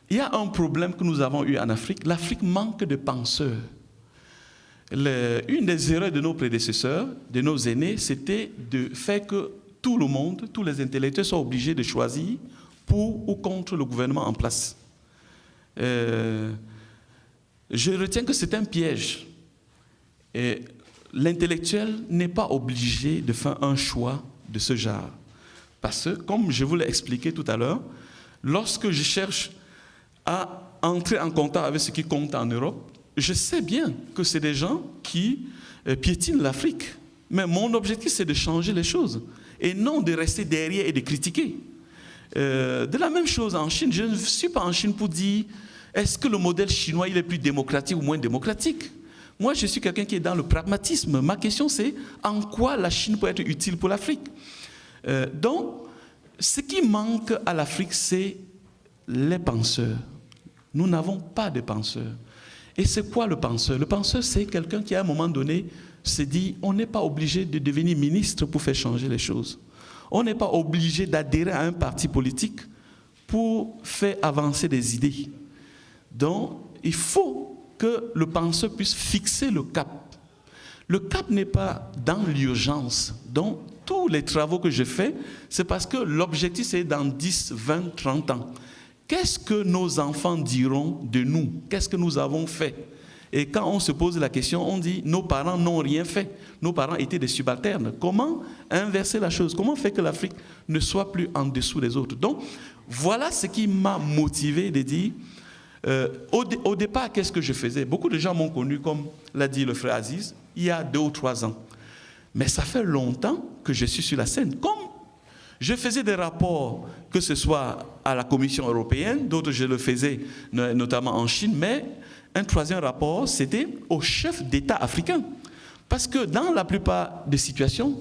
il y a un problème que nous avons eu en Afrique. L'Afrique manque de penseurs. Une des erreurs de nos prédécesseurs, de nos aînés, c'était de faire que tout le monde, tous les intellectuels soient obligés de choisir pour ou contre le gouvernement en place. Je retiens que c'est un piège. L'intellectuel n'est pas obligé de faire un choix de ce genre. Parce que, comme je vous l'ai expliqué tout à l'heure, lorsque je cherche à entrer en contact avec ce qui compte en Europe, je sais bien que c'est des gens qui piétinent l'Afrique. Mais mon objectif, c'est de changer les choses et non de rester derrière et de critiquer. De la même chose en Chine, je ne suis pas en Chine pour dire est-ce que le modèle chinois il est plus démocratique ou moins démocratique. Moi, je suis quelqu'un qui est dans le pragmatisme. Ma question, c'est en quoi la Chine peut être utile pour l'Afrique. Donc, ce qui manque à l'Afrique, c'est les penseurs. Nous n'avons pas de penseurs. Et c'est quoi le penseur? Le penseur, c'est quelqu'un qui, à un moment donné, se dit on n'est pas obligé de devenir ministre pour faire changer les choses. On n'est pas obligé d'adhérer à un parti politique pour faire avancer des idées. Donc, il faut que le penseur puisse fixer le cap. Le cap n'est pas dans l'urgence. Donc, tous les travaux que je fais, c'est parce que l'objectif, c'est dans 10, 20, 30 ans. Qu'est-ce que nos enfants diront de nous? Qu'est-ce que nous avons fait? Et quand on se pose la question, on dit, nos parents n'ont rien fait. Nos parents étaient des subalternes. Comment inverser la chose? Comment faire que l'Afrique ne soit plus en dessous des autres? Donc, voilà ce qui m'a motivé de dire, au départ, qu'est-ce que je faisais? Beaucoup de gens m'ont connu, comme l'a dit le frère Aziz, il y a 2 ou 3 ans. Mais ça fait longtemps que je suis sur la scène. Comme je faisais des rapports, que ce soit à la Commission européenne, d'autres je le faisais notamment en Chine, mais un 3e rapport, c'était au chef d'État africain. Parce que dans la plupart des situations,